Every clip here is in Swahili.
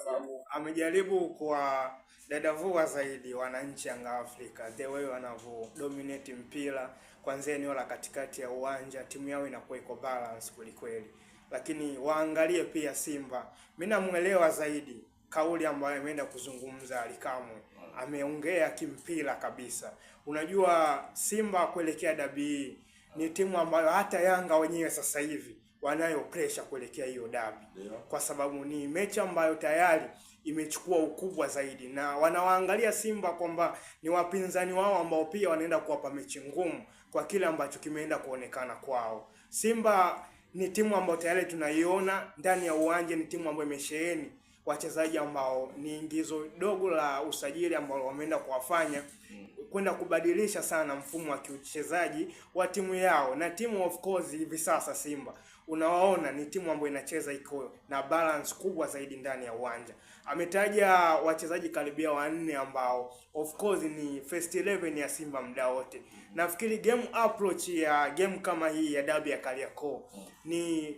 sababu amejaribu kwa dadavua zaidi wananchi Yanga Afrika, the way wanavyo dominate mpira kuanzia eneo la katikati ya uwanja, timu yao inakuwa iko balance kweli kweli. Lakini waangalie pia Simba. Mimi namuelewa zaidi kauli ambayo ameenda kuzungumza Alikamwe. Ameongea kimpira kabisa. Unajua Simba kuelekea dabi ni timu ambayo hata Yanga wenyewe sasa hivi wanayo pressure kuelekea hiyo dabi, kwa sababu ni mechi ambayo tayari imechukua ukubwa zaidi, na wanawaangalia Simba kwamba ni wapinzani wao ambao pia wanaenda kuwapa mechi ngumu kwa kile ambacho kimeenda kuonekana kwao. Simba ni timu ambayo tayari tunaiona ndani ya uwanja, ni timu ambayo imesheheni wachezaji ambao ni ingizo dogo la usajili ambao wameenda kuwafanya kwenda kubadilisha sana mfumo wa kiuchezaji wa timu yao. Na timu of course hivi sasa Simba unawaona ni timu ambayo inacheza iko na balance kubwa zaidi ndani ya uwanja. Ametaja wachezaji karibia 4 ambao of course ni first 11 ya Simba muda wote. Nafikiri game approach ya game kama hii ya dabi ya Kariakoo ni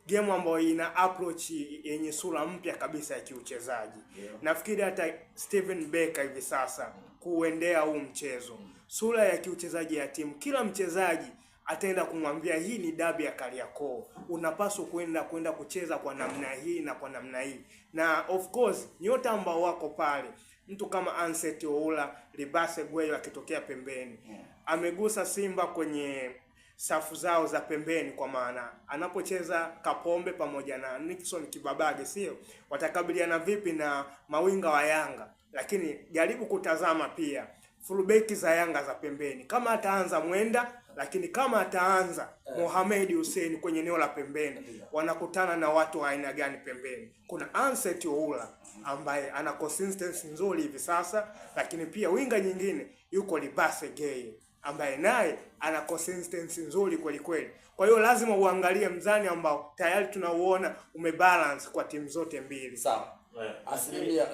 game ambayo ina approach yenye sura mpya kabisa ya kiuchezaji. Nafikiri hata Steven Becker hivi sasa kuendea huu mchezo, sura ya kiuchezaji ya timu, kila mchezaji ataenda kumwambia hii ni dabi ya Kariakoo, unapaswa kwenda kucheza kwa namna hii na kwa namna hii. Na of course nyota ambao wako pale, mtu kama Anseti Oula, Libase Gweyo akitokea pembeni, amegusa Simba kwenye safu zao za pembeni, kwa maana anapocheza Kapombe pamoja na Nixon Kibabage, sio watakabiliana vipi na mawinga wa Yanga. Lakini jaribu kutazama pia fullback za Yanga za pembeni, kama ataanza Mwenda, lakini kama ataanza Mohamed Hussein kwenye eneo la pembeni, wanakutana na watu wa aina gani pembeni? Kuna Anseti Oula ambaye ana consistency nzuri hivi sasa, lakini pia winga nyingine yuko Libase Geye ambaye naye ana consistency nzuri kweli kweli. Kwa hiyo lazima uangalie mzani ambao tayari tunauona umebalance kwa timu zote mbili. Sawa. Asilimia